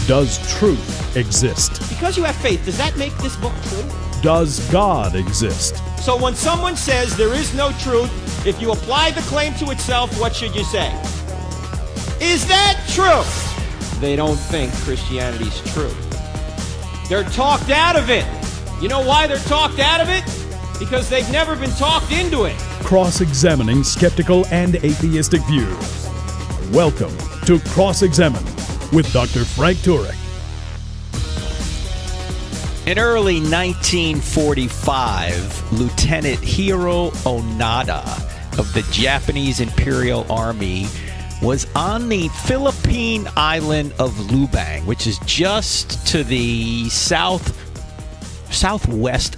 Does truth exist? Because you have faith, does that make this book true? Does God exist? So when someone says there is no truth, if you apply the claim to itself, what should you say? Is that true? They don't think Christianity's true. They're talked out of it. You know why they're talked out of it? Because they've never been talked into it. Cross-examining skeptical and atheistic views. Welcome to Cross-Examine with Dr. Frank Turek. In early 1945, Lieutenant Hiroo Onoda of the Japanese Imperial Army was on the Philippine Island of 𝗦𝗢𝗖𝗓𝗔𝗟, which is just to the southwest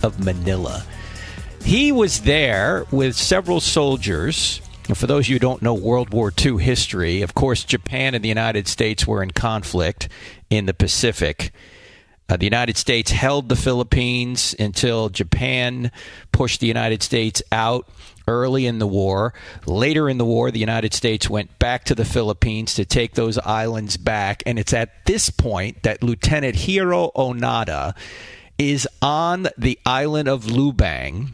of Manila. He was there with several soldiers. And for those of you who don't know World War II history, of course, Japan and the United States were in conflict in the Pacific. The United States held the Philippines until Japan pushed the United States out early in the war. Later in the war, the United States went back to the Philippines to take those islands back. And it's at this point that Lieutenant Hiroo Onoda is on the island of 𝗦𝗢𝗓𝗓.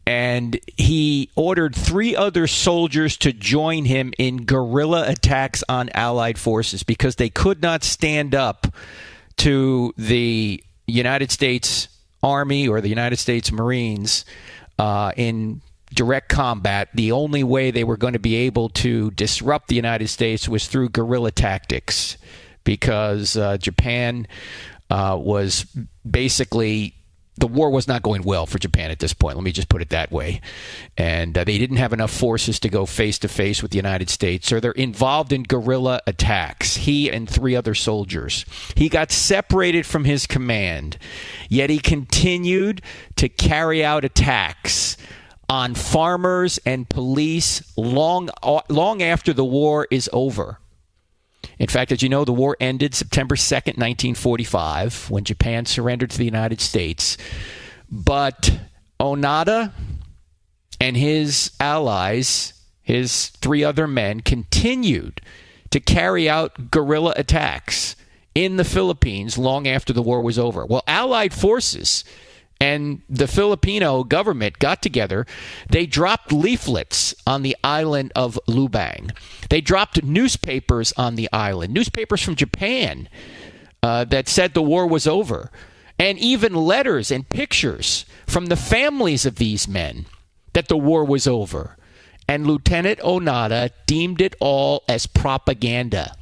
And he ordered 3 other soldiers to join him in guerrilla attacks on Allied forces because they could not stand up to the United States Army or the United States Marines in direct combat. The only way they were going to be able to disrupt the United States was through guerrilla tactics because Japan was basically... The war was not going well for Japan at this point. Let me just put it that way. And they didn't have enough forces to go face-to-face with the United States. So they're involved in guerrilla attacks, he and 3 other soldiers. He got separated from his command, yet he continued to carry out attacks on farmers and police long after the war is over. In fact, as you know, the war ended September 2nd, 1945, when Japan surrendered to the United States. But Onoda and his allies, his 3 other men, continued to carry out guerrilla attacks in the Philippines long after the war was over. Well, Allied forces and the Filipino government got together. They dropped leaflets on the island of 𝗦𝗢𝗓𝗓. They dropped newspapers on the island, newspapers from Japan that said the war was over, and even letters and pictures from the families of these men that the war was over. And Lieutenant Onoda deemed it all as propaganda.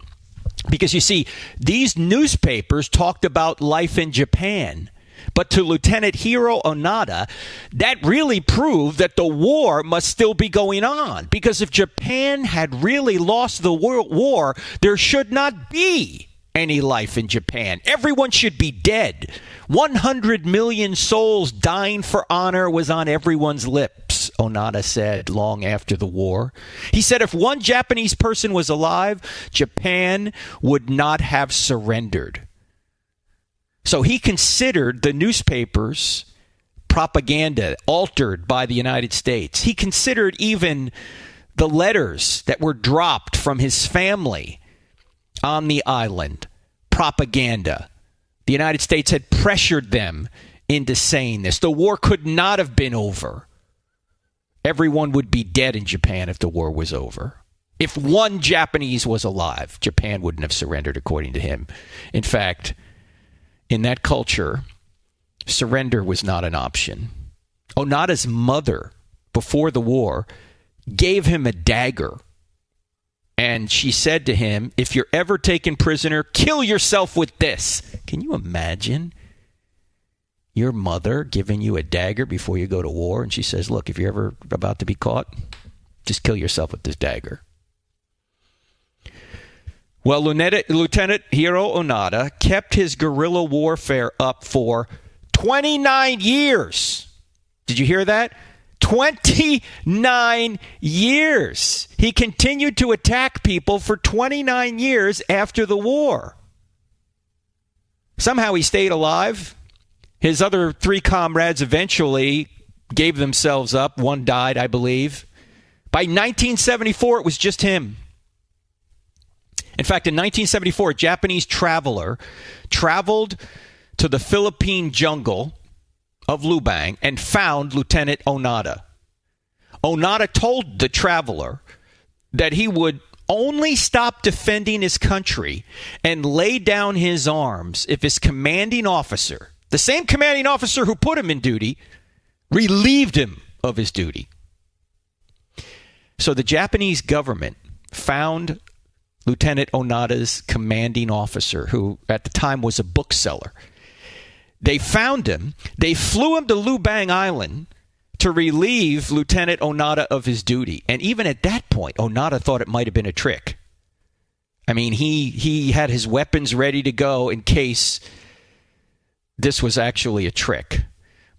Because, you see, these newspapers talked about life in Japan. But to Lieutenant Hiroo Onoda, that really proved that the war must still be going on. Because if Japan had really lost the war, there should not be any life in Japan. Everyone should be dead. 100 million souls dying for honor was on everyone's lips, Onoda said long after the war. He said if one Japanese person was alive, Japan would not have surrendered. So he considered the newspapers propaganda altered by the United States. He considered even the letters that were dropped from his family on the island propaganda. The United States had pressured them into saying this. The war could not have been over. Everyone would be dead in Japan if the war was over. If one Japanese was alive, Japan wouldn't have surrendered, according to him. In fact, in that culture, surrender was not an option. Onoda's mother, before the war, gave him a dagger. And she said to him, if you're ever taken prisoner, kill yourself with this. Can you imagine your mother giving you a dagger before you go to war? And she says, look, if you're ever about to be caught, just kill yourself with this dagger. Well, Lieutenant Hiroo Onoda kept his guerrilla warfare up for 29 years. Did you hear that? 29 years. He continued to attack people for 29 years after the war. Somehow he stayed alive. His other 3 comrades eventually gave themselves up. One died, I believe. By 1974, it was just him. In fact, in 1974, a Japanese traveler traveled to the Philippine jungle of Lubang and found Lieutenant Onoda. Onoda told the traveler that he would only stop defending his country and lay down his arms if his commanding officer, the same commanding officer who put him in duty, relieved him of his duty. So the Japanese government found Lieutenant Onoda's commanding officer, who at the time was a bookseller. They found him. They flew him to Lubang Island to relieve Lieutenant Onoda of his duty. And even at that point, Onoda thought it might have been a trick. I mean, he had his weapons ready to go in case this was actually a trick.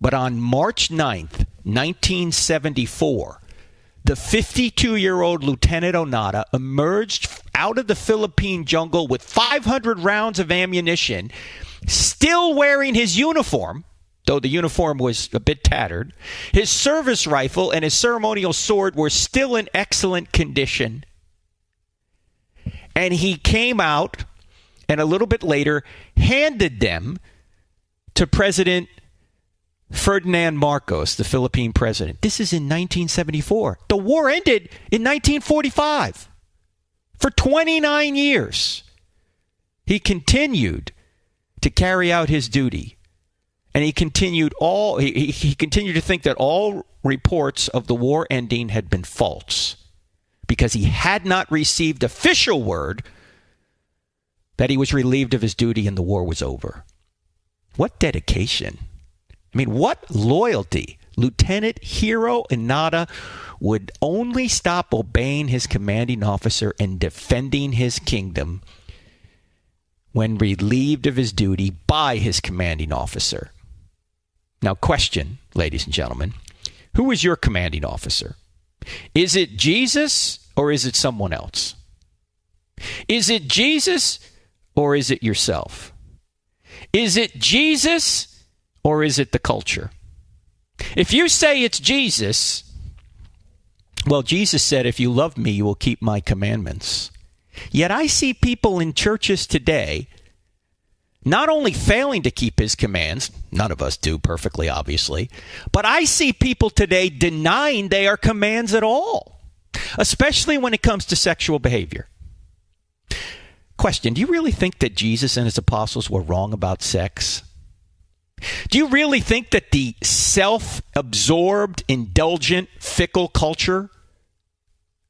But on March 9th, 1974, the 52-year-old Lieutenant Onoda emerged out of the Philippine jungle with 500 rounds of ammunition, still wearing his uniform, though the uniform was a bit tattered. His service rifle and his ceremonial sword were still in excellent condition. And he came out and a little bit later handed them to President Ferdinand Marcos, the Philippine president. This is in 1974. The war ended in 1945. For 29 years, he continued to carry out his duty. And he continued to think that all reports of the war ending had been false, because he had not received official word that he was relieved of his duty and the war was over. What dedication. I mean, what loyalty. Lieutenant Hiroo Onoda would only stop obeying his commanding officer and defending his kingdom when relieved of his duty by his commanding officer. Now, question, ladies and gentlemen, who is your commanding officer? Is it Jesus or is it someone else? Is it Jesus or is it yourself? Is it Jesus or is it the culture? If you say it's Jesus, well, Jesus said, if you love me, you will keep my commandments. Yet I see people in churches today not only failing to keep his commands, none of us do perfectly, obviously, but I see people today denying they are commands at all, especially when it comes to sexual behavior. Question, do you really think that Jesus and his apostles were wrong about sex? Do you really think that the self-absorbed, indulgent, fickle culture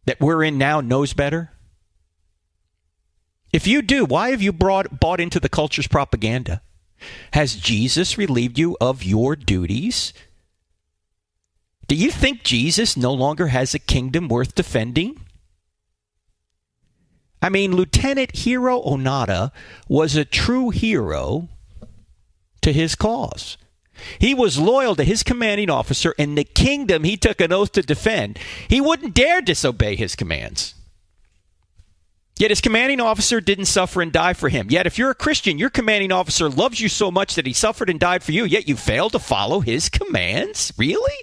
that we're in now knows better? If you do, why have you bought into the culture's propaganda? Has Jesus relieved you of your duties? Do you think Jesus no longer has a kingdom worth defending? I mean, Lieutenant Hiroo Onoda was a true hero to his cause. He was loyal to his commanding officer and the kingdom he took an oath to defend. He wouldn't dare disobey his commands. Yet his commanding officer didn't suffer and die for him. Yet if you're a Christian, your commanding officer loves you so much that he suffered and died for you, yet you fail to follow his commands? Really?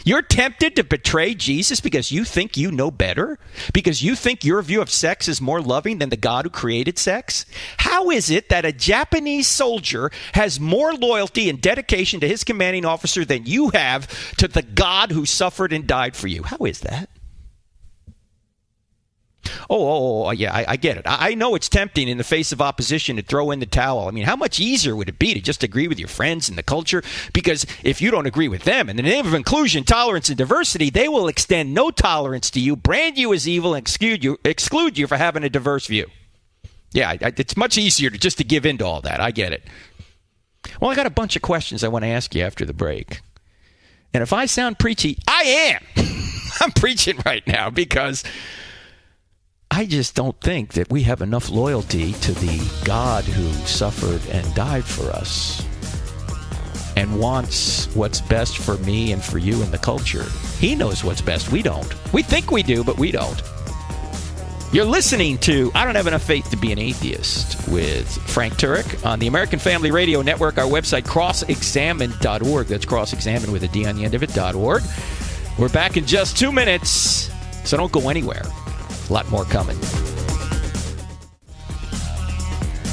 You're tempted to betray Jesus because you think you know better? Because you think your view of sex is more loving than the God who created sex? How is it that a Japanese soldier has more loyalty and dedication to his commanding officer than you have to the God who suffered and died for you? How is that? Yeah, I get it. I know it's tempting in the face of opposition to throw in the towel. I mean, how much easier would it be to just agree with your friends in the culture? Because if you don't agree with them, in the name of inclusion, tolerance, and diversity, they will extend no tolerance to you, brand you as evil, and exclude you for having a diverse view. Yeah, it's much easier to give in to all that. I get it. Well, I got a bunch of questions I want to ask you after the break. And if I sound preachy, I am. I'm preaching right now because I just don't think that we have enough loyalty to the God who suffered and died for us and wants what's best for me and for you in the culture. He knows what's best. We don't. We think we do, but we don't. You're listening to I Don't Have Enough Faith to Be an Atheist with Frank Turek on the American Family Radio Network, our website, crossexamine.org. That's crossexamine with a D on the end of it.org. We're back in just 2 minutes, so don't go anywhere. A lot more coming.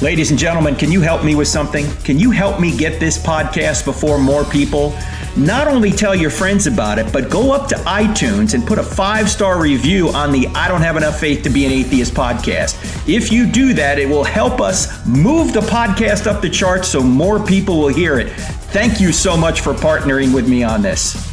Ladies and gentlemen, can you help me with something? Can you help me get this podcast before more people? Not only tell your friends about it, but go up to iTunes and put a 5-star review on the I Don't Have Enough Faith to Be an Atheist podcast. If you do that, it will help us move the podcast up the charts so more people will hear it. Thank you so much for partnering with me on this.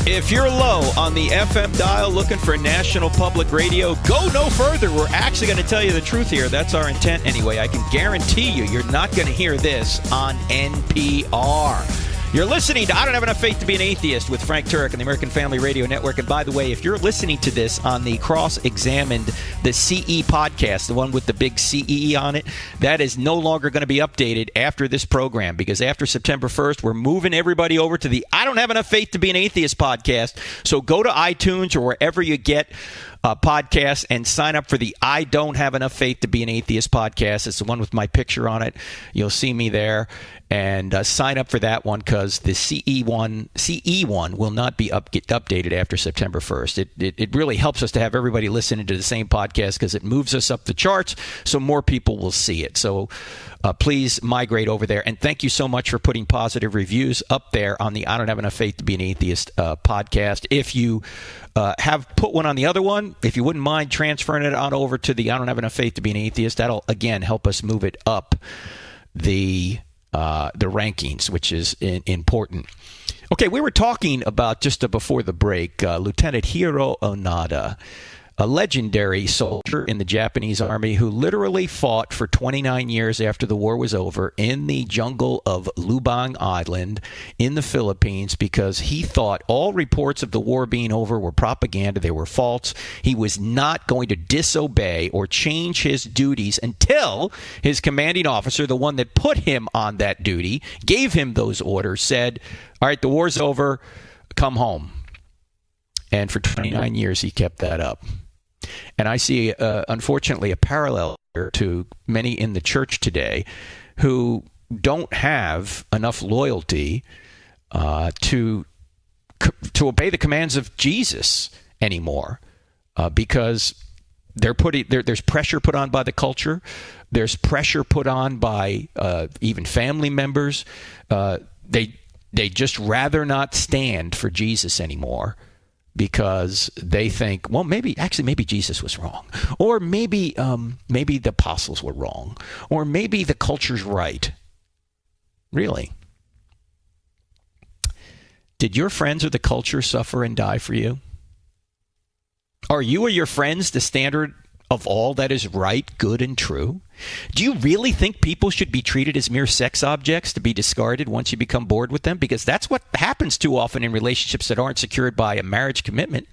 If you're low on the FM dial looking for national public radio, go no further. We're actually going to tell you the truth here. That's our intent anyway. I can guarantee you're not going to hear this on NPR. You're listening to I Don't Have Enough Faith to Be an Atheist with Frank Turek and the American Family Radio Network. And by the way, if you're listening to this on the Cross-Examined, the CE podcast, the one with the big CE on it, that is no longer going to be updated after this program, because after September 1st, we're moving everybody over to the I Don't Have Enough Faith to Be an Atheist podcast. So go to iTunes or wherever you get podcast and sign up for the I Don't Have Enough Faith to Be an Atheist podcast. It's the one with my picture on it. You'll see me there. And sign up for that one, because the CE one will not be updated after September 1st. It really helps us to have everybody listening to the same podcast, because it moves us up the charts so more people will see it. So please migrate over there. And thank you so much for putting positive reviews up there on the I Don't Have Enough Faith to Be an Atheist podcast. If you have put one on the other one, if you wouldn't mind transferring it on over to the I Don't Have Enough Faith to Be an Atheist, that'll, again, help us move it up the rankings, which is important. Okay, we were talking about, just before the break, Lieutenant Hiroo Onoda, a legendary soldier in the Japanese army who literally fought for 29 years after the war was over in the jungle of Lubang Island in the Philippines, because he thought all reports of the war being over were propaganda. They were false. He was not going to disobey or change his duties until his commanding officer, the one that put him on that duty, gave him those orders, said, all right, the war's over, come home. And for 29 years, he kept that up. And I see, unfortunately, a parallel here to many in the church today who don't have enough loyalty to obey the commands of Jesus anymore, because there's pressure put on by the culture. There's pressure put on by even family members. They just rather not stand for Jesus anymore, because they think, well, maybe Jesus was wrong, or maybe the apostles were wrong, or maybe the culture's right. Really? Did your friends or the culture suffer and die for you? Are you or your friends the standard of all that is right, good, and true? Do you really think people should be treated as mere sex objects to be discarded once you become bored with them? Because that's what happens too often in relationships that aren't secured by a marriage commitment.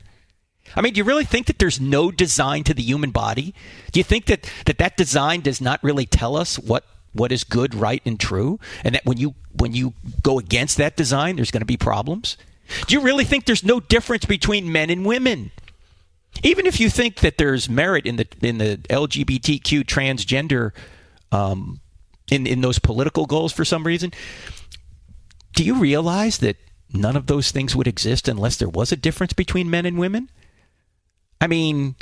I mean, do you really think that there's no design to the human body? Do you think that design does not really tell us what is good, right, and true? And that when you go against that design, there's going to be problems? Do you really think there's no difference between men and women? Even if you think that there's merit in the LGBTQ transgender in those political goals for some reason, do you realize that none of those things would exist unless there was a difference between men and women? I mean,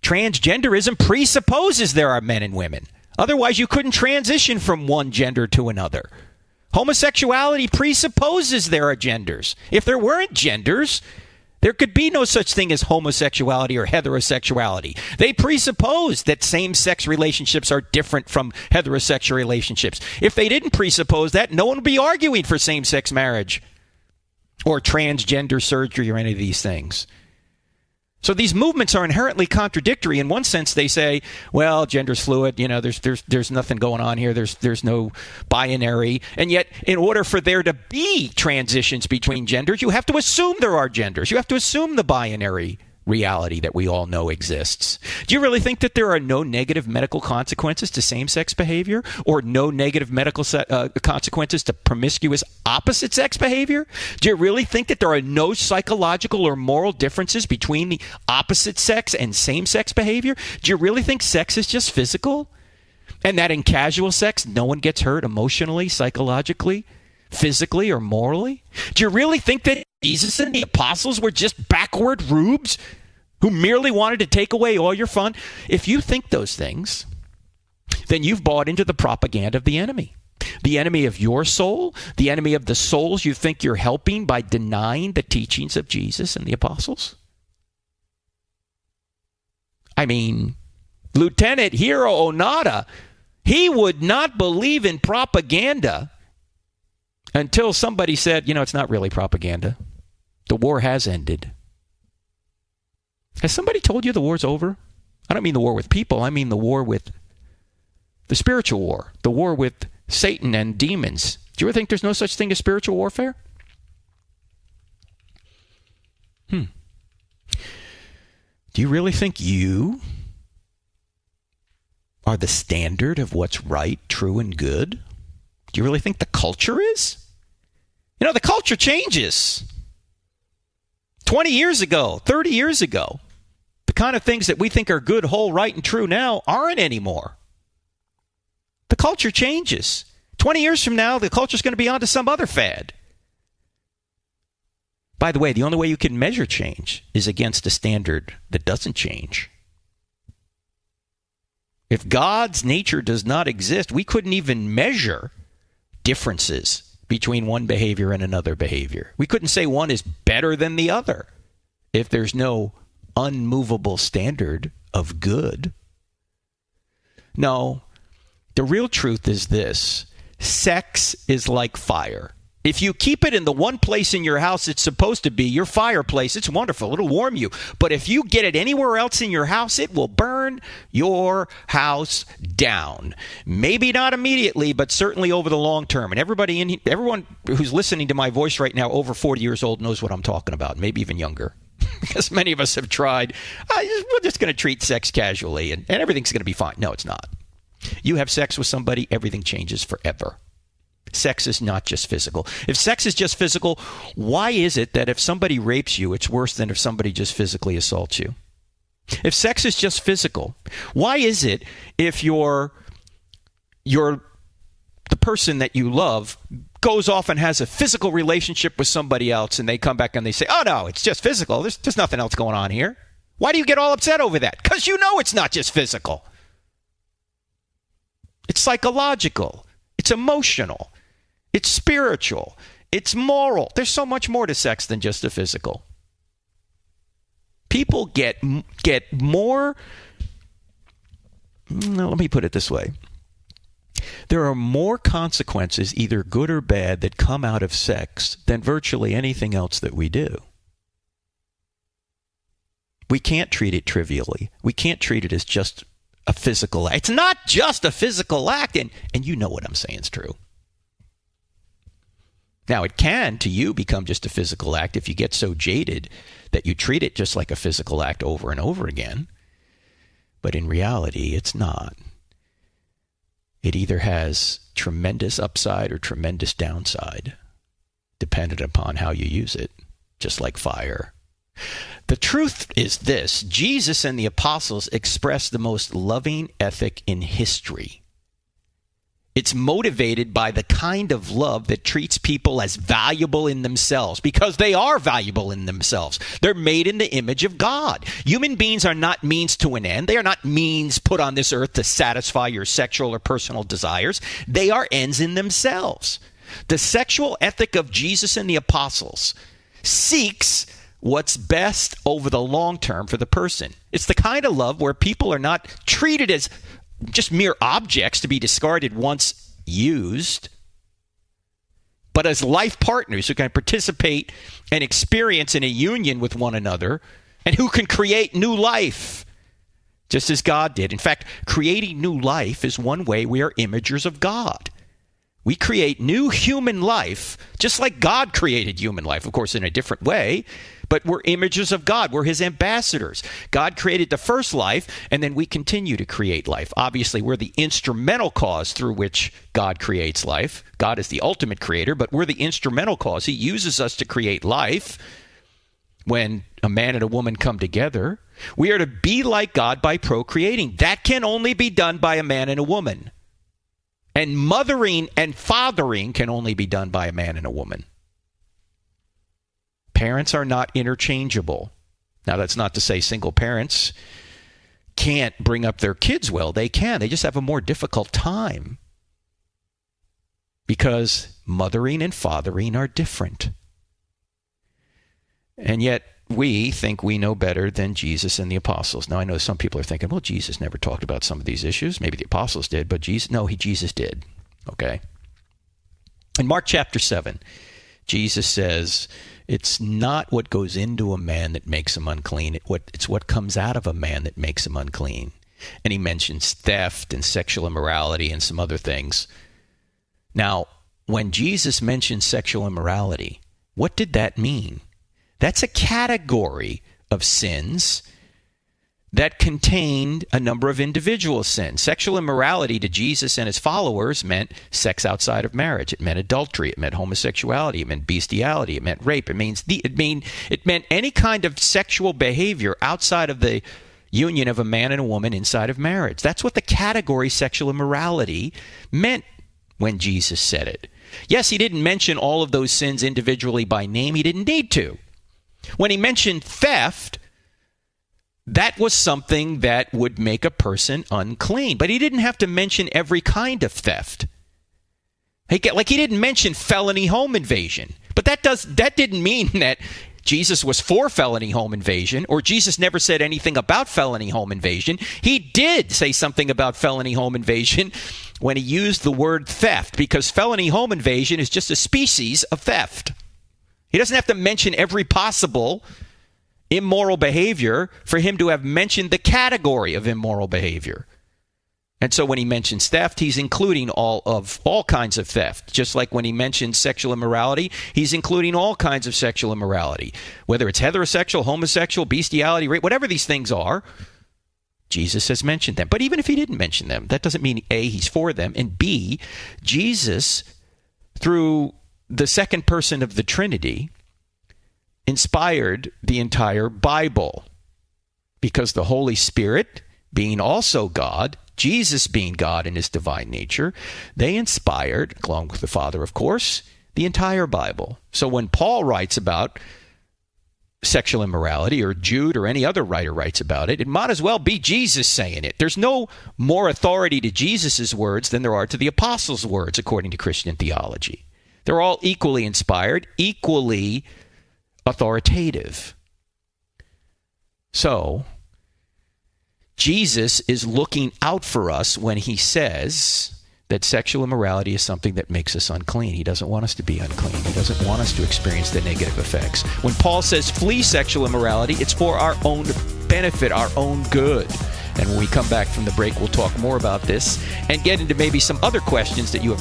transgenderism presupposes there are men and women. Otherwise, you couldn't transition from one gender to another. Homosexuality presupposes there are genders. If there weren't genders, there could be no such thing as homosexuality or heterosexuality. They presuppose that same-sex relationships are different from heterosexual relationships. If they didn't presuppose that, no one would be arguing for same-sex marriage or transgender surgery or any of these things. So these movements are inherently contradictory. In one sense, they say, well, gender's fluid. You know, there's nothing going on here. There's no binary. And yet, in order for there to be transitions between genders, you have to assume there are genders. You have to assume the binary reality that we all know exists. Do you really think that there are no negative medical consequences to same-sex behavior, or no negative medical consequences to promiscuous opposite-sex behavior? Do you really think that there are no psychological or moral differences between the opposite sex and same-sex behavior? Do you really think sex is just physical? And that in casual sex, no one gets hurt emotionally, psychologically, physically, or morally? Do you really think that Jesus and the apostles were just backward rubes who merely wanted to take away all your fun. If you think those things, then you've bought into the propaganda of the enemy of your soul, the enemy of the souls you think you're helping by denying the teachings of Jesus and the apostles. I mean, Lieutenant Hiroo Onoda, he would not believe in propaganda until somebody said, it's not really propaganda. The war has ended. Has somebody told you the war's over? I don't mean the war with people. I mean the war with the spiritual war, the war with Satan and demons. Do you ever think there's no such thing as spiritual warfare? Do you really think you are the standard of what's right, true, and good? Do you really think the culture is? The culture changes. 20 years ago, 30 years ago, the kind of things that we think are good, whole, right, and true now aren't anymore. The culture changes. 20 years from now, the culture's going to be onto some other fad. By the way, the only way you can measure change is against a standard that doesn't change. If God's nature does not exist, we couldn't even measure differences between one behavior and another behavior. We couldn't say one is better than the other if there's no unmovable standard of good. No, the real truth is this. Sex is like fire. If you keep it in the one place in your house it's supposed to be, your fireplace, it's wonderful. It'll warm you. But if you get it anywhere else in your house, it will burn your house down. Maybe not immediately, but certainly over the long term. And everyone who's listening to my voice right now over 40 years old knows what I'm talking about, maybe even younger. Because many of us have tried, we're just going to treat sex casually and everything's going to be fine. No, it's not. You have sex with somebody, everything changes forever. Sex is not just physical. If sex is just physical, why is it that if somebody rapes you, it's worse than if somebody just physically assaults you? If sex is just physical, why is it if the person that you love goes off and has a physical relationship with somebody else and they come back and they say, oh no, it's just physical. There's nothing else going on here. Why do you get all upset over that? Because you know it's not just physical. It's psychological. It's emotional. It's spiritual. It's moral. There's so much more to sex than just the physical. People get more. No, let me put it this way. There are more consequences, either good or bad, that come out of sex than virtually anything else that we do. We can't treat it trivially. We can't treat it as just a physical act. It's not just a physical act, and you know what I'm saying is true. Now, it can, to you, become just a physical act if you get so jaded that you treat it just like a physical act over and over again. But in reality, it's not. It either has tremendous upside or tremendous downside, dependent upon how you use it, just like fire. The truth is this: Jesus and the apostles expressed the most loving ethic in history. It's motivated by the kind of love that treats people as valuable in themselves, because they are valuable in themselves. They're made in the image of God. Human beings are not means to an end. They are not means put on this earth to satisfy your sexual or personal desires. They are ends in themselves. The sexual ethic of Jesus and the apostles seeks what's best over the long term for the person. It's the kind of love where people are not treated as just mere objects to be discarded once used, but as life partners who can participate and experience in a union with one another and who can create new life, just as God did. In fact, creating new life is one way we are imagers of God. We create new human life, just like God created human life, of course, in a different way, but we're imagers of God. We're his ambassadors. God created the first life, and then we continue to create life. Obviously, we're the instrumental cause through which God creates life. God is the ultimate creator, but we're the instrumental cause. He uses us to create life. When a man and a woman come together, we are to be like God by procreating. That can only be done by a man and a woman. And mothering and fathering can only be done by a man and a woman. Parents are not interchangeable. Now, that's not to say single parents can't bring up their kids well. They can. They just have a more difficult time because mothering and fathering are different. And yet, we think we know better than Jesus and the apostles. Now, I know some people are thinking, well, Jesus never talked about some of these issues. Maybe the apostles did, but Jesus did. Okay? In Mark chapter 7, Jesus says, it's not what goes into a man that makes him unclean. It's what comes out of a man that makes him unclean. And he mentions theft and sexual immorality and some other things. Now, when Jesus mentioned sexual immorality, what did that mean? That's a category of sins that contained a number of individual sins. Sexual immorality to Jesus and his followers meant sex outside of marriage. It meant adultery. It meant homosexuality. It meant bestiality. It meant rape. It meant any kind of sexual behavior outside of the union of a man and a woman inside of marriage. That's what the category sexual immorality meant when Jesus said it. Yes, he didn't mention all of those sins individually by name. He didn't need to. When he mentioned theft, that was something that would make a person unclean. But he didn't have to mention every kind of theft. He didn't mention felony home invasion. But that didn't mean that Jesus was for felony home invasion, or Jesus never said anything about felony home invasion. He did say something about felony home invasion when he used the word theft, because felony home invasion is just a species of theft. He doesn't have to mention every possible immoral behavior for him to have mentioned the category of immoral behavior. And so when he mentions theft, he's including all kinds of theft. Just like when he mentions sexual immorality, he's including all kinds of sexual immorality. Whether it's heterosexual, homosexual, bestiality, rape, whatever these things are, Jesus has mentioned them. But even if he didn't mention them, that doesn't mean A, he's for them, and B, Jesus, through the second person of the Trinity, inspired the entire Bible, because the Holy Spirit, being also God, Jesus being God in his divine nature, they inspired, along with the Father, of course, the entire Bible. So when Paul writes about sexual immorality, or Jude or any other writer writes about it, it might as well be Jesus saying it. There's no more authority to Jesus' words than there are to the apostles' words, according to Christian theology. They're all equally inspired, equally authoritative. So, Jesus is looking out for us when he says that sexual immorality is something that makes us unclean. He doesn't want us to be unclean. He doesn't want us to experience the negative effects. When Paul says flee sexual immorality, it's for our own benefit, our own good. And when we come back from the break, we'll talk more about this and get into maybe some other questions that you have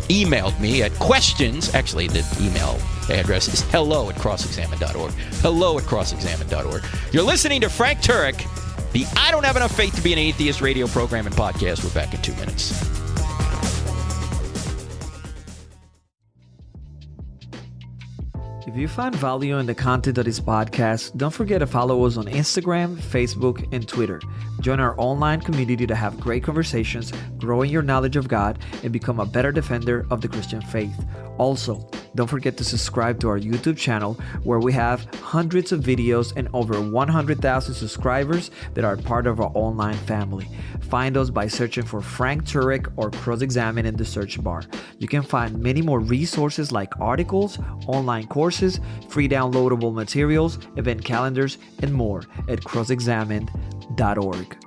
emailed me at questions. Actually, the email address is hello@crossexamined.org. Hello@crossexamined.org. You're listening to Frank Turek, the I Don't Have Enough Faith to Be an Atheist radio program and podcast. We're back in 2 minutes. If you find value in the content of this podcast, don't forget to follow us on Instagram, Facebook, and Twitter. Join our online community to have great conversations, grow in your knowledge of God, and become a better defender of the Christian faith. Also, don't forget to subscribe to our YouTube channel, where we have hundreds of videos and over 100,000 subscribers that are part of our online family. Find us by searching for Frank Turek or Cross-Examine in the search bar. You can find many more resources like articles, online courses, free downloadable materials, event calendars, and more at crossexamined.org.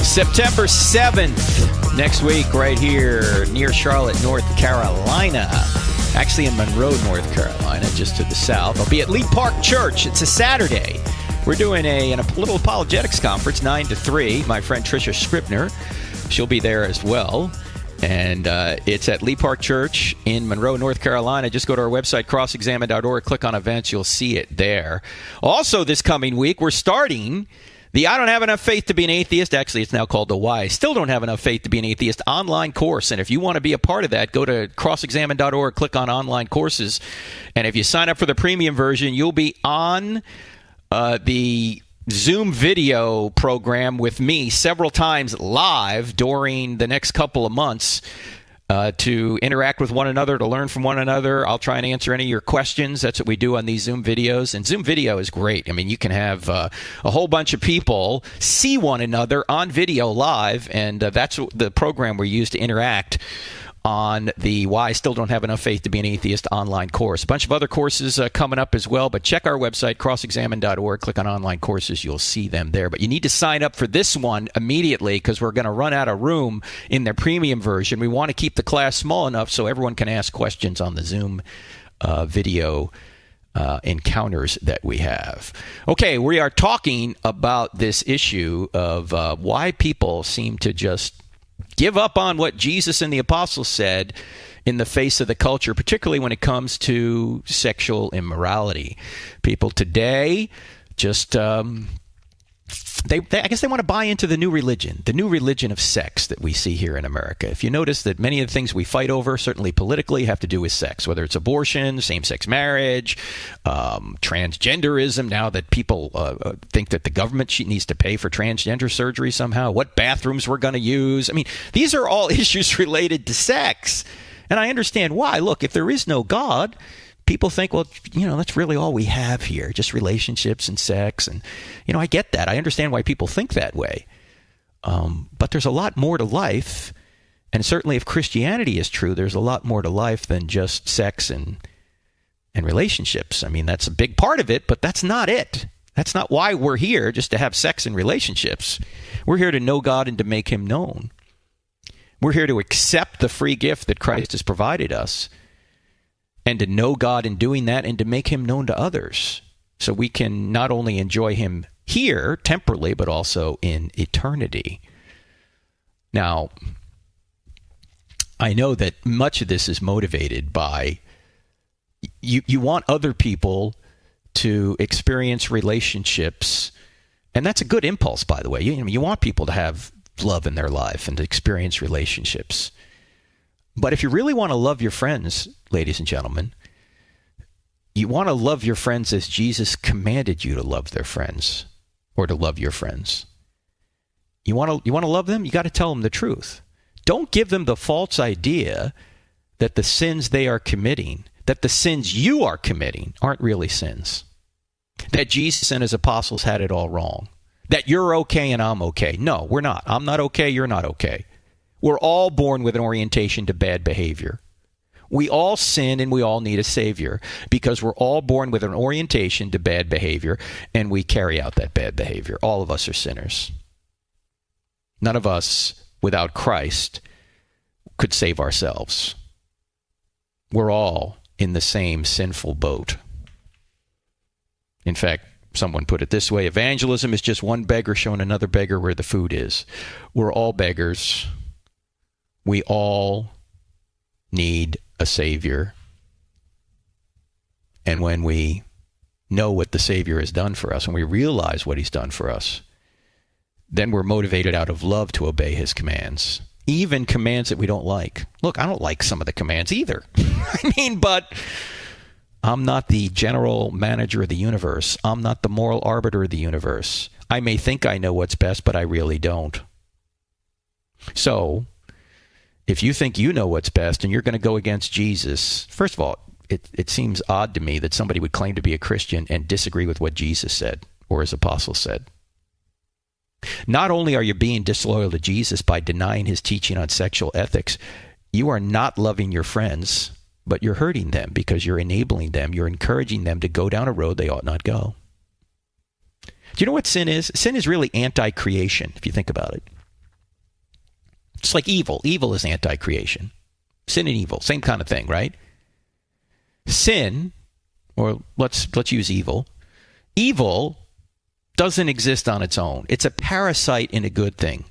September 7th, next week, right here near Charlotte, North Carolina. Actually in Monroe, North Carolina, just to the south. I'll be at Lee Park Church. It's a Saturday. We're doing a little apologetics conference, 9 to 3. My friend Tricia Scribner, she'll be there as well. And it's at Lee Park Church in Monroe, North Carolina. Just go to our website, crossexamined.org, click on events. You'll see it there. Also, this coming week, we're starting the I Don't Have Enough Faith to Be an Atheist. Actually, it's now called the Why I Still Don't Have Enough Faith to Be an Atheist online course. And if you want to be a part of that, go to crossexamined.org, click on online courses. And if you sign up for the premium version, you'll be on the Zoom video program with me several times live during the next couple of months. to interact with one another, to learn from one another. I'll try and answer any of your questions. That's what we do on these Zoom videos. And Zoom video is great. I mean, you can have a whole bunch of people see one another on video live, and that's the program we use to interact on the Why I Still Don't Have Enough Faith to Be an Atheist online course. A bunch of other courses coming up as well, but check our website, crossexamine.org. Click on online courses. You'll see them there. But you need to sign up for this one immediately because we're going to run out of room in their premium version. We want to keep the class small enough so everyone can ask questions on the Zoom video encounters that we have. Okay, we are talking about this issue of why people seem to just give up on what Jesus and the apostles said in the face of the culture, particularly when it comes to sexual immorality. People today just, I guess they want to buy into the new religion of sex that we see here in America. If you notice that many of the things we fight over, certainly politically, have to do with sex, whether it's abortion, same-sex marriage, transgenderism, now that people think that the government needs to pay for transgender surgery somehow, what bathrooms we're going to use. I mean, these are all issues related to sex. And I understand why. Look, if there is no God, people think, well, that's really all we have here, just relationships and sex. And, I get that. I understand why people think that way. But there's a lot more to life. And certainly if Christianity is true, there's a lot more to life than just sex and relationships. I mean, that's a big part of it, but that's not it. That's not why we're here, just to have sex and relationships. We're here to know God and to make him known. We're here to accept the free gift that Christ has provided us, and to know God in doing that, and to make him known to others, so we can not only enjoy him here temporally, but also in eternity. Now, I know that much of this is motivated by you want other people to experience relationships, and that's a good impulse, by the way. You want people to have love in their life and to experience relationships. But if you really want to love your friends, ladies and gentlemen, you want to love your friends as Jesus commanded you to love their friends, or to love your friends. You want to love them? You got to tell them the truth. Don't give them the false idea that the sins they are committing, that the sins you are committing, aren't really sins. That Jesus and his apostles had it all wrong. That you're okay and I'm okay. No, we're not. I'm not okay. You're not okay. We're all born with an orientation to bad behavior. We all sin and we all need a savior, because we're all born with an orientation to bad behavior, and we carry out that bad behavior. All of us are sinners. None of us, without Christ, could save ourselves. We're all in the same sinful boat. In fact, someone put it this way: evangelism is just one beggar showing another beggar where the food is. We're all beggars. We all need a savior. And when we know what the savior has done for us, and we realize what he's done for us, then we're motivated out of love to obey his commands, even commands that we don't like. Look, I don't like some of the commands either. But I'm not the general manager of the universe. I'm not the moral arbiter of the universe. I may think I know what's best, but I really don't. So, if you think you know what's best and you're going to go against Jesus, first of all, it seems odd to me that somebody would claim to be a Christian and disagree with what Jesus said or his apostles said. Not only are you being disloyal to Jesus by denying his teaching on sexual ethics, you are not loving your friends, but you're hurting them because you're enabling them, you're encouraging them to go down a road they ought not go. Do you know what sin is? Sin is really anti-creation, if you think about it. It's like evil. Evil is anti-creation. Sin and evil, same kind of thing, right? Sin, or let's use evil. Evil doesn't exist on its own. It's a parasite in a good thing.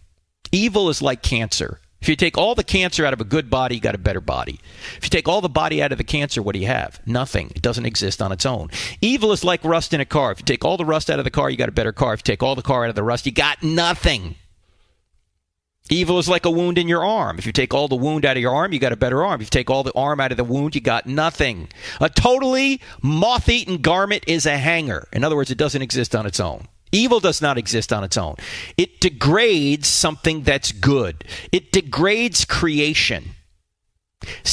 Evil is like cancer. If you take all the cancer out of a good body, you got a better body. If you take all the body out of the cancer, what do you have? Nothing. It doesn't exist on its own. Evil is like rust in a car. If you take all the rust out of the car, you got a better car. If you take all the car out of the rust, you got nothing. Evil is like a wound in your arm. If you take all the wound out of your arm, you got a better arm. If you take all the arm out of the wound, you got nothing. A totally moth-eaten garment is a hanger. In other words, it doesn't exist on its own. Evil does not exist on its own. It degrades something that's good. It degrades creation.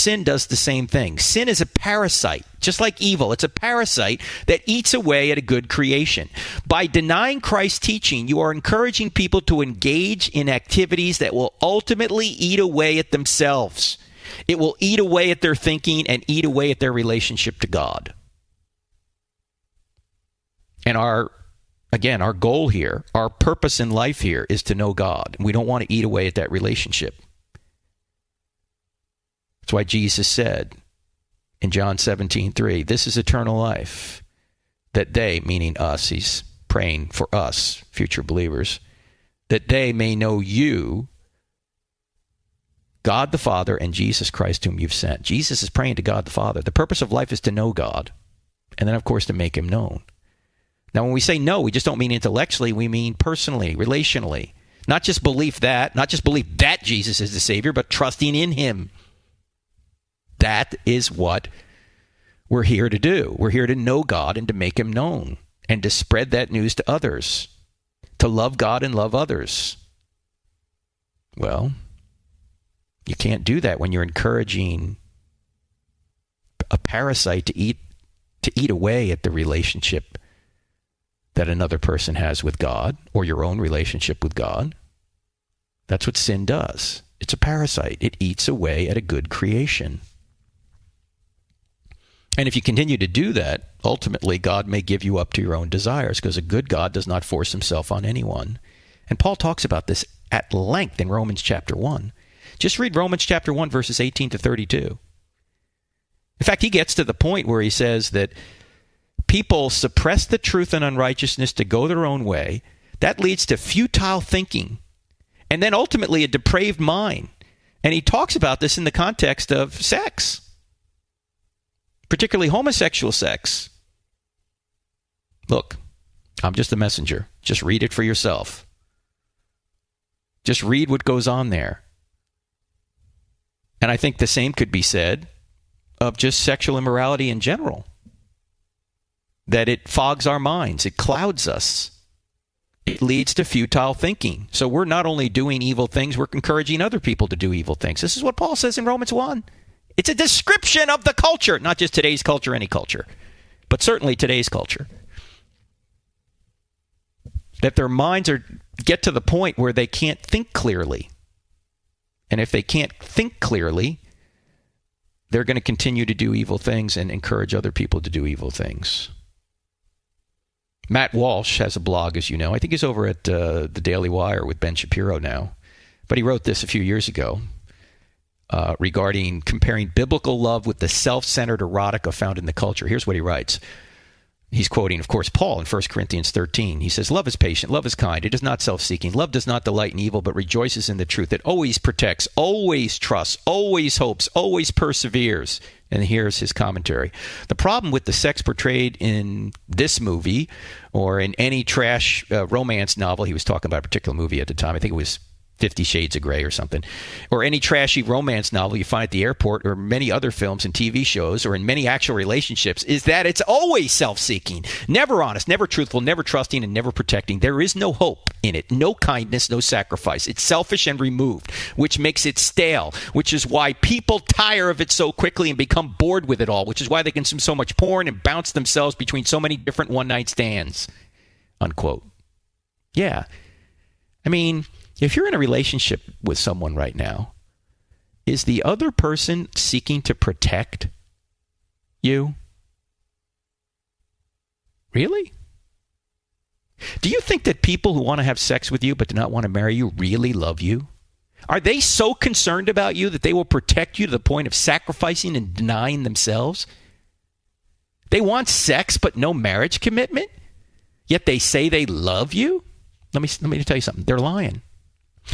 sin does the same thing. Sin is a parasite, just like evil. It's a parasite that eats away at a good creation. By denying Christ's teaching, you are encouraging people to engage in activities that will ultimately eat away at themselves. It will eat away at their thinking and eat away at their relationship to God. And our goal here, our purpose in life here is to know God. We don't want to eat away at that relationship. That's why Jesus said in John 17:3, this is eternal life, that they, meaning us, he's praying for us, future believers, that they may know you, God the Father, and Jesus Christ whom you've sent. Jesus is praying to God the Father. The purpose of life is to know God, and then, of course, to make him known. Now, when we say know, we just don't mean intellectually. We mean personally, relationally. Not just belief that Jesus is the Savior, but trusting in him. That is what we're here to do. We're here to know God and to make him known and to spread that news to others, to love God and love others. Well, you can't do that when you're encouraging a parasite to eat away at the relationship that another person has with God or your own relationship with God. That's what sin does. It's a parasite. It eats away at a good creation. And if you continue to do that, ultimately God may give you up to your own desires, because a good God does not force himself on anyone. And Paul talks about this at length in Romans chapter 1. Just read Romans chapter 1, verses 18 to 32. In fact, he gets to the point where he says that people suppress the truth and unrighteousness to go their own way. That leads to futile thinking, and then ultimately a depraved mind. And he talks about this in the context of sex, particularly homosexual sex. Look, I'm just a messenger. Just read it for yourself. Just read what goes on there. And I think the same could be said of just sexual immorality in general. That it fogs our minds. It clouds us. It leads to futile thinking. So we're not only doing evil things, we're encouraging other people to do evil things. This is what Paul says in Romans 1. It's a description of the culture, not just today's culture, any culture, but certainly today's culture. That their minds get to the point where they can't think clearly. And if they can't think clearly, they're going to continue to do evil things and encourage other people to do evil things. Matt Walsh has a blog, as you know. I think he's over at the Daily Wire with Ben Shapiro now. But he wrote this a few years ago regarding comparing biblical love with the self-centered erotica found in the culture. Here's what he writes. He's quoting, of course, Paul in 1 Corinthians 13. He says, love is patient, love is kind, it is not self-seeking. Love does not delight in evil, but rejoices in the truth. It always protects, always trusts, always hopes, always perseveres. And here's his commentary. The problem with the sex portrayed in this movie or in any trash romance novel, he was talking about a particular movie at the time, I think it was 50 Shades of Grey or something, or any trashy romance novel you find at the airport, or many other films and TV shows, or in many actual relationships, is that it's always self-seeking, never honest, never truthful, never trusting, and never protecting. There is no hope in it, no kindness, no sacrifice. It's selfish and removed, which makes it stale, which is why people tire of it so quickly and become bored with it all, which is why they consume so much porn and bounce themselves between so many different one-night stands, unquote. Yeah. I mean, if you're in a relationship with someone right now, is the other person seeking to protect you? Really? Do you think that people who want to have sex with you but do not want to marry you really love you? Are they so concerned about you that they will protect you to the point of sacrificing and denying themselves? They want sex but no marriage commitment, yet they say they love you? Let me tell you something. They're lying.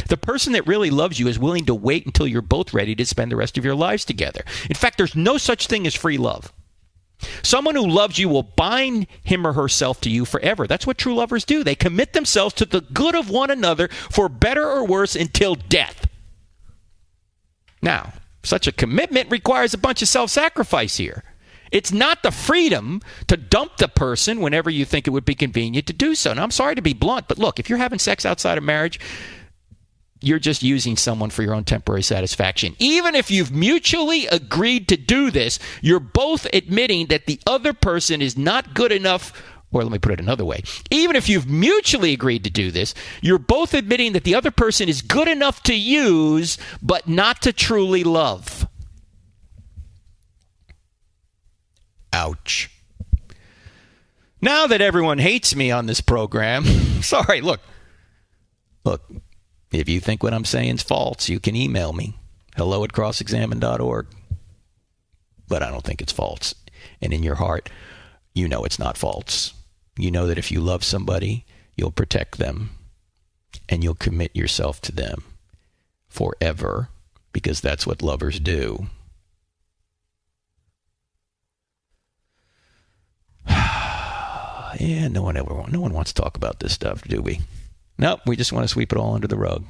The person that really loves you is willing to wait until you're both ready to spend the rest of your lives together. In fact, there's no such thing as free love. Someone who loves you will bind him or herself to you forever. That's what true lovers do. They commit themselves to the good of one another for better or worse until death. Now, such a commitment requires a bunch of self-sacrifice here. It's not the freedom to dump the person whenever you think it would be convenient to do so. Now, I'm sorry to be blunt, but look, if you're having sex outside of marriage, you're just using someone for your own temporary satisfaction. Even if you've mutually agreed to do this, you're both admitting that the other person is not good enough. Or let me put it another way. Even if you've mutually agreed to do this, you're both admitting that the other person is good enough to use, but not to truly love. Ouch. Now that everyone hates me on this program, sorry, look, if you think what I'm saying is false, you can email me, hello@crossexamine.org. But I don't think it's false. And in your heart, you know it's not false. You know that if you love somebody, you'll protect them and you'll commit yourself to them forever, because that's what lovers do. Yeah, no one wants to talk about this stuff, do we? Nope, we just want to sweep it all under the rug.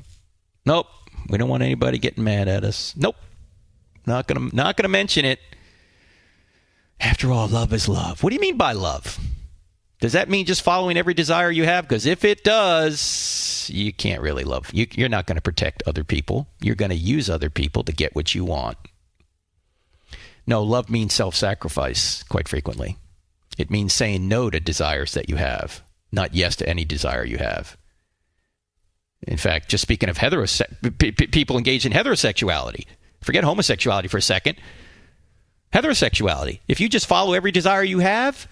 Nope, we don't want anybody getting mad at us. Nope, not gonna mention it. After all, love is love. What do you mean by love? Does that mean just following every desire you have? Because if it does, you can't really love. You're not going to protect other people. You're going to use other people to get what you want. No, love means self-sacrifice quite frequently. It means saying no to desires that you have, not yes to any desire you have. In fact, just speaking of people engaged in heterosexuality, forget homosexuality for a second. Heterosexuality. If you just follow every desire you have,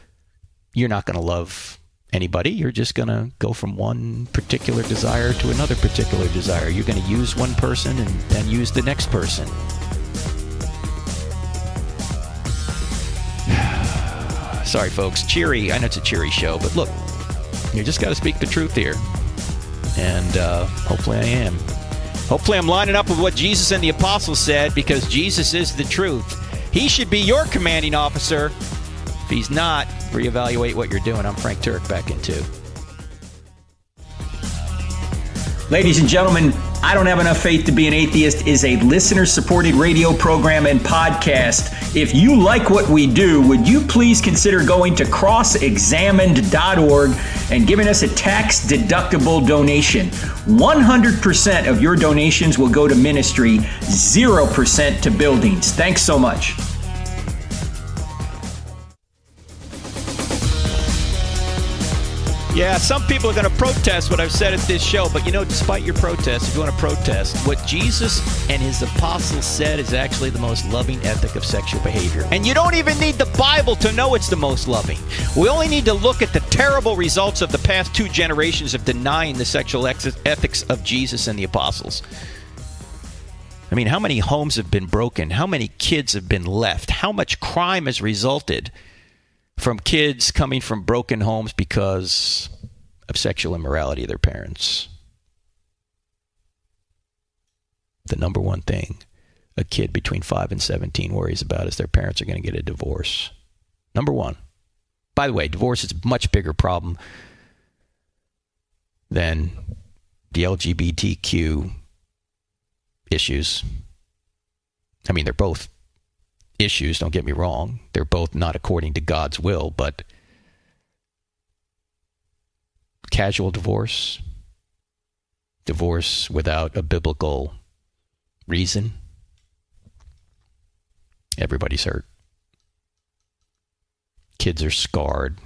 you're not going to love anybody. You're just going to go from one particular desire to another particular desire. You're going to use one person and then use the next person. Sorry, folks. Cheery. I know it's a cheery show, but look, you just got to speak the truth here. And hopefully I am. Hopefully I'm lining up with what Jesus and the apostles said, because Jesus is the truth. He should be your commanding officer. If he's not, reevaluate what you're doing. I'm Frank Turek, back in 2. Ladies and gentlemen, I Don't Have Enough Faith to Be an Atheist is a listener-supported radio program and podcast. If you like what we do, would you please consider going to crossexamined.org and giving us a tax-deductible donation? 100% of your donations will go to ministry, 0% to buildings. Thanks so much. Yeah, some people are going to protest what I've said at this show, but despite your protest, if you want to protest, what Jesus and his apostles said is actually the most loving ethic of sexual behavior. And you don't even need the Bible to know it's the most loving. We only need to look at the terrible results of the past 2 generations of denying the sexual ethics of Jesus and the apostles. I mean, how many homes have been broken? How many kids have been left? How much crime has resulted from kids coming from broken homes because of sexual immorality of their parents? The number one thing a kid between 5 and 17 worries about is their parents are going to get a divorce. Number one. By the way, divorce is a much bigger problem than the LGBTQ issues. I mean, they're both issues, don't get me wrong. They're both not according to God's will, but casual divorce without a biblical reason, everybody's hurt. Kids are scarred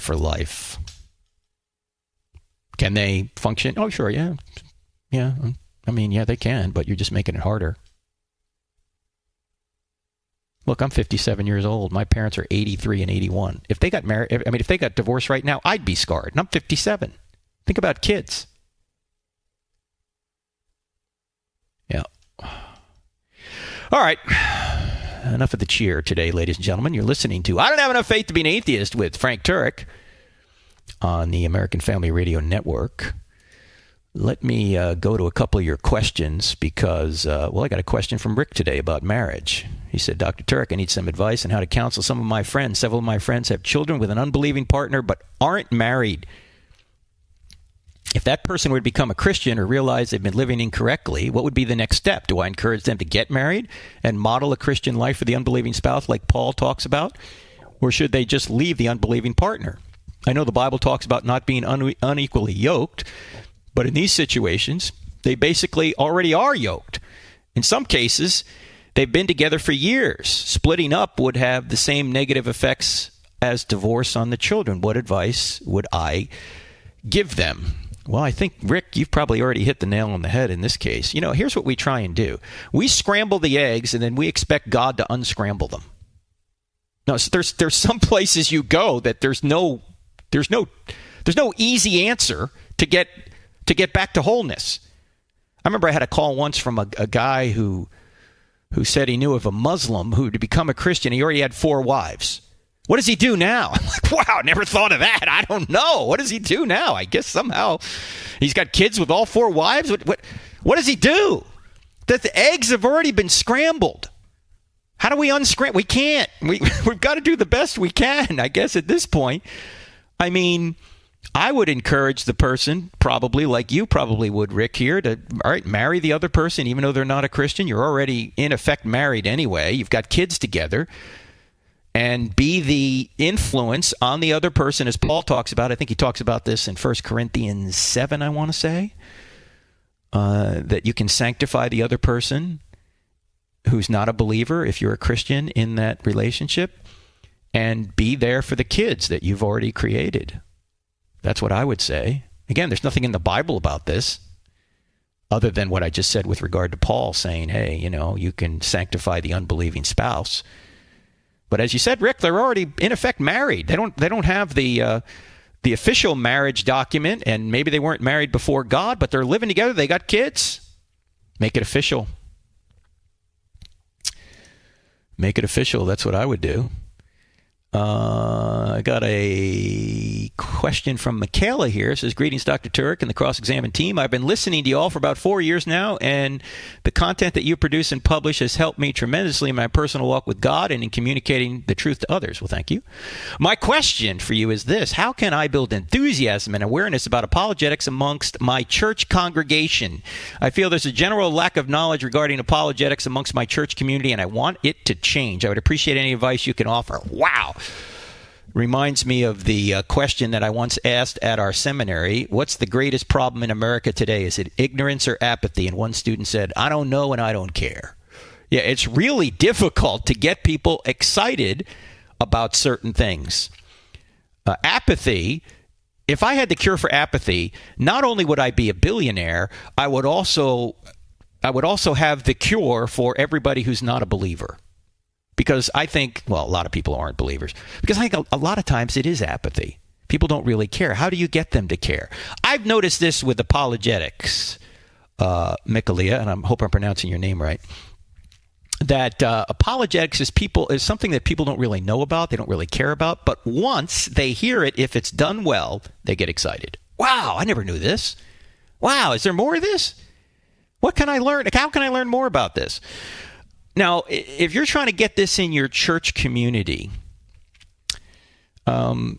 for life. Can they function? Oh, sure, yeah. I mean, yeah, they can, but you're just making it harder. Look, I'm 57 years old. My parents are 83 and 81. If they got married, if they got divorced right now, I'd be scarred. And I'm 57. Think about kids. Yeah. All right. Enough of the cheer today, ladies and gentlemen. You're listening to I Don't Have Enough Faith to Be an Atheist with Frank Turek on the American Family Radio Network. Let me go to a couple of your questions because, I got a question from Rick today about marriage. He said, Dr. Turek, I need some advice on how to counsel some of my friends. Several of my friends have children with an unbelieving partner but aren't married. If that person were to become a Christian or realize they've been living incorrectly, what would be the next step? Do I encourage them to get married and model a Christian life for the unbelieving spouse like Paul talks about? Or should they just leave the unbelieving partner? I know the Bible talks about not being unequally yoked, But in these situations, they basically already are yoked. In some cases, they've been together for years. Splitting up would have the same negative effects as divorce on the children. What advice would I give them? Well, I think, Rick, you've probably already hit the nail on the head in this case. You know, here's what we try and do. We scramble the eggs, and then we expect God to unscramble them. No, so there's some places you go that there's no easy answer to get back to wholeness. I remember I had a call once from a guy who said he knew of a Muslim who, to become a Christian, he already had 4 wives. What does he do now? I'm like, wow, never thought of that. I don't know. What does he do now? I guess somehow he's got kids with all 4 wives. What does he do? That the eggs have already been scrambled. How do we unscramble? We can't. We've got to do the best we can, I guess, at this point. I mean, I would encourage the person, probably like you probably would, Rick, here, to marry the other person, even though they're not a Christian. You're already, in effect, married anyway. You've got kids together. And be the influence on the other person, as Paul talks about. I think he talks about this in 1 Corinthians 7, I want to say, that you can sanctify the other person who's not a believer, if you're a Christian, in that relationship, and be there for the kids that you've already created. That's what I would say. Again, there's nothing in the Bible about this other than what I just said with regard to Paul saying, hey, you know, you can sanctify the unbelieving spouse. But as you said, Rick, they're already, in effect, married. They don't have the official marriage document, and maybe they weren't married before God, but they're living together. They got kids. Make it official. Make it official. That's what I would do. I got a question from Michaela here. It says, greetings, Dr. Turk and the Cross-Examine team. I've been listening to you all for about 4 years now, and the content that you produce and publish has helped me tremendously in my personal walk with God and in communicating the truth to others. Well, thank you. My question for you is this. How can I build enthusiasm and awareness about apologetics amongst my church congregation? I feel there's a general lack of knowledge regarding apologetics amongst my church community, and I want it to change. I would appreciate any advice you can offer. Wow. Reminds me of the question that I once asked at our seminary. What's the greatest problem in America today? Is it ignorance or apathy? And one student said, I don't know and I don't care. Yeah, it's really difficult to get people excited about certain things. Apathy, if I had the cure for apathy, not only would I be a billionaire, I would also have the cure for everybody who's not a believer. Because I think, well, a lot of people aren't believers. Because I think a lot of times it is apathy. People don't really care. How do you get them to care? I've noticed this with apologetics, 𝗦𝗢𝗧𝗓, and I hope I'm pronouncing your name right, that apologetics is something that people don't really know about, they don't really care about, but once they hear it, if it's done well, they get excited. Wow, I never knew this. Wow, is there more of this? What can I learn? How can I learn more about this? Now, if you're trying to get this in your church community, first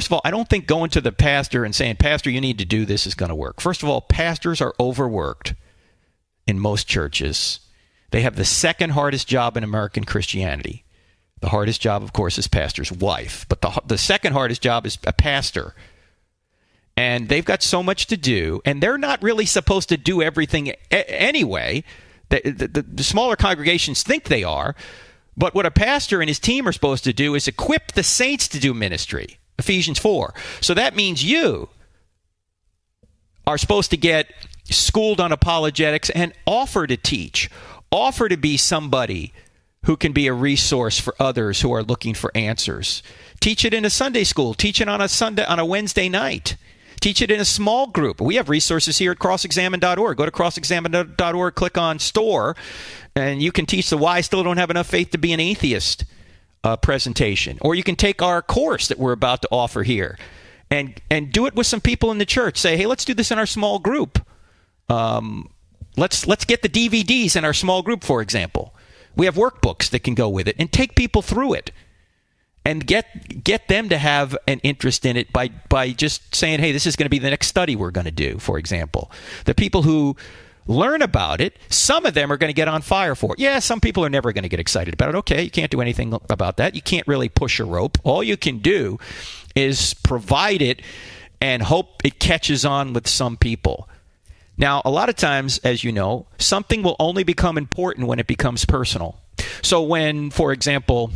of all, I don't think going to the pastor and saying, Pastor, you need to do this is going to work. First of all, pastors are overworked in most churches. They have the second hardest job in American Christianity. The hardest job, of course, is pastor's wife. But the second hardest job is a pastor. And they've got so much to do, and they're not really supposed to do everything anyway. The smaller congregations think they are, but what a pastor and his team are supposed to do is equip the saints to do ministry, Ephesians 4. So that means you are supposed to get schooled on apologetics and offer to teach, offer to be somebody who can be a resource for others who are looking for answers. Teach it in a Sunday school, teach it on a Wednesday night. Teach it in a small group. We have resources here at crossexamine.org. Go to crossexamine.org, click on store, and you can teach the Why I Still Don't Have Enough Faith to Be an Atheist presentation. Or you can take our course that we're about to offer here and do it with some people in the church. Say, hey, let's do this in our small group. Let's get the DVDs in our small group, for example. We have workbooks that can go with it, and take people through it. And get them to have an interest in it by just saying, hey, this is going to be the next study we're going to do, for example. The people who learn about it, some of them are going to get on fire for it. Yeah, some people are never going to get excited about it. Okay, you can't do anything about that. You can't really push a rope. All you can do is provide it and hope it catches on with some people. Now, a lot of times, as you know, something will only become important when it becomes personal. So when, for example,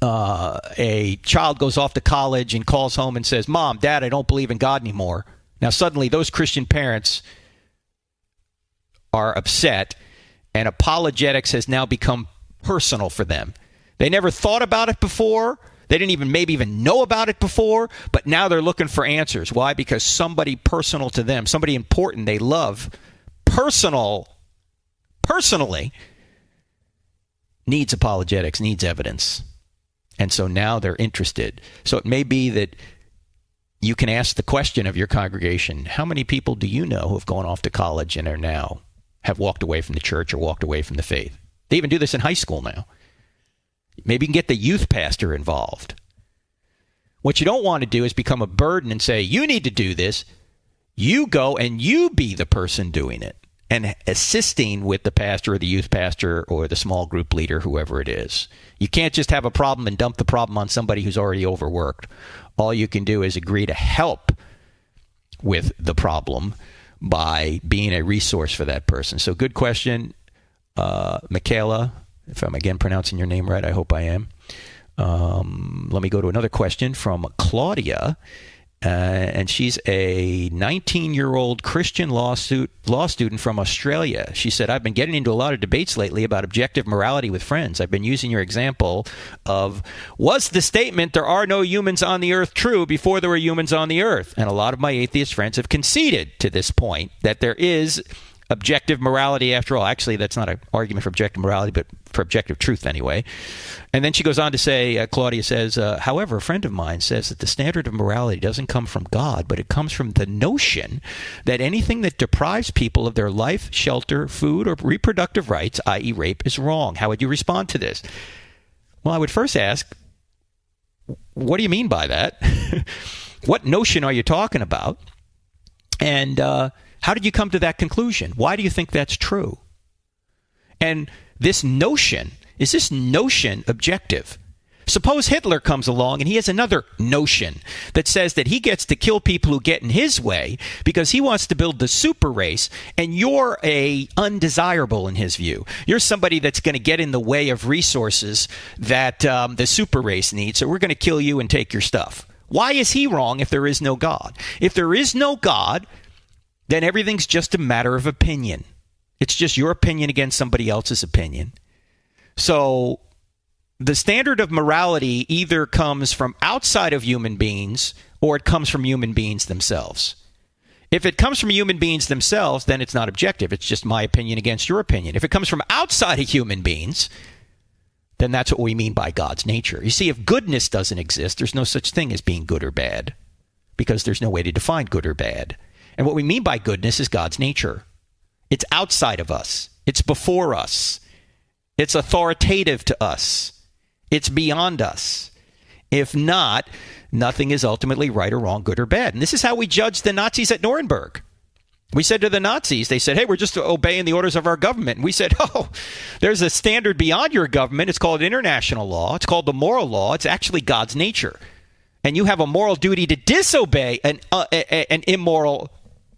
a child goes off to college and calls home and says, "Mom, Dad, I don't believe in God anymore." Now, suddenly those Christian parents are upset, and apologetics has now become personal for them. They never thought about it before. They didn't maybe even know about it before, but now they're looking for answers. Why? Because somebody personal to them, somebody important they love, personally, needs apologetics, needs evidence. And so now they're interested. So it may be that you can ask the question of your congregation, how many people do you know who have gone off to college and are now have walked away from the church or walked away from the faith? They even do this in high school now. Maybe you can get the youth pastor involved. What you don't want to do is become a burden and say, you need to do this. You go and you be the person doing it and assisting with the pastor or the youth pastor or the small group leader, whoever it is. You can't just have a problem and dump the problem on somebody who's already overworked. All you can do is agree to help with the problem by being a resource for that person. So good question, Michaela. If I'm again pronouncing your name right, I hope I am. Let me go to another question from Claudia. And she's a 19-year-old Christian law student from Australia. She said, I've been getting into a lot of debates lately about objective morality with friends. I've been using your example of, was the statement there are no humans on the earth true before there were humans on the earth? And a lot of my atheist friends have conceded to this point that there is objective morality after all. Actually, that's not an argument for objective morality, but for objective truth anyway. And then she goes on to say, Claudia says, however, a friend of mine says that the standard of morality doesn't come from God, but it comes from the notion that anything that deprives people of their life, shelter, food, or reproductive rights, i.e. rape, is wrong. How would you respond to this? Well, I would first ask, what do you mean by that? What notion are you talking about? And how did you come to that conclusion? Why do you think that's true? And this notion, is this notion objective? Suppose Hitler comes along and he has another notion that says that he gets to kill people who get in his way because he wants to build the super race, and you're undesirable in his view. You're somebody that's going to get in the way of resources that the super race needs, so we're going to kill you and take your stuff. Why is he wrong if there is no God? If there is no God, then everything's just a matter of opinion. It's just your opinion against somebody else's opinion. So the standard of morality either comes from outside of human beings or it comes from human beings themselves. If it comes from human beings themselves, then it's not objective. It's just my opinion against your opinion. If it comes from outside of human beings, then that's what we mean by God's nature. You see, if goodness doesn't exist, there's no such thing as being good or bad, because there's no way to define good or bad. And what we mean by goodness is God's nature. It's outside of us. It's before us. It's authoritative to us. It's beyond us. If not, nothing is ultimately right or wrong, good or bad. And this is how we judged the Nazis at Nuremberg. We said to the Nazis, they said, hey, we're just obeying the orders of our government. And we said, oh, there's a standard beyond your government. It's called international law. It's called the moral law. It's actually God's nature. And you have a moral duty to disobey an immoral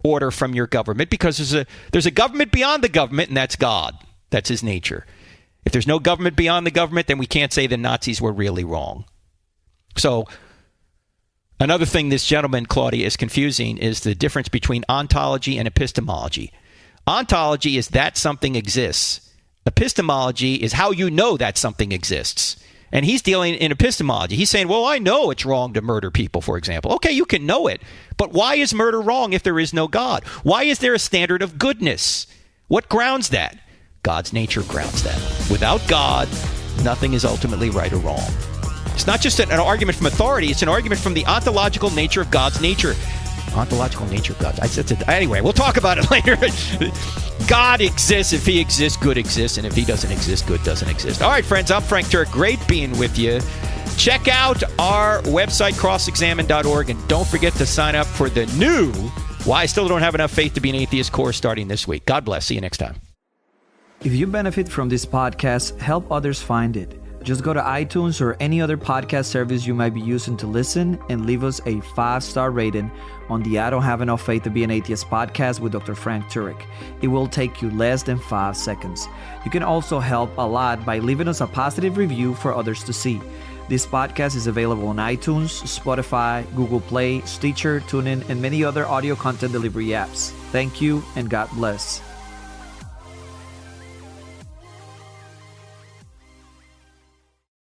order from your government, because there's a government beyond the government, and that's God. That's his nature. If there's no government beyond the government, then we can't say the Nazis were really wrong. So another thing this gentleman, Claudia, is confusing is the difference between ontology and epistemology. Ontology is that something exists. Epistemology is how you know that something exists. And he's dealing in epistemology. He's saying, well, I know it's wrong to murder people, for example. Okay, you can know it. But why is murder wrong if there is no God? Why is there a standard of goodness? What grounds that? God's nature grounds that. Without God, nothing is ultimately right or wrong. It's not just an argument from authority. It's an argument from the ontological nature of God's nature. Ontological nature of God. Anyway, we'll talk about it later. God exists. If he exists, good exists. And if he doesn't exist, good doesn't exist. All right, friends, I'm Frank Turk. Great being with you. Check out our website, crossexamine.org. And don't forget to sign up for the new Why I Still Don't Have Enough Faith to Be an Atheist course starting this week. God bless. See you next time. If you benefit from this podcast, help others find it. Just go to iTunes or any other podcast service you might be using to listen and leave us a 5-star rating on the I Don't Have Enough Faith to Be an Atheist podcast with Dr. Frank Turek. It will take you less than 5 seconds. You can also help a lot by leaving us a positive review for others to see. This podcast is available on iTunes, Spotify, Google Play, Stitcher, TuneIn, and many other audio content delivery apps. Thank you and God bless.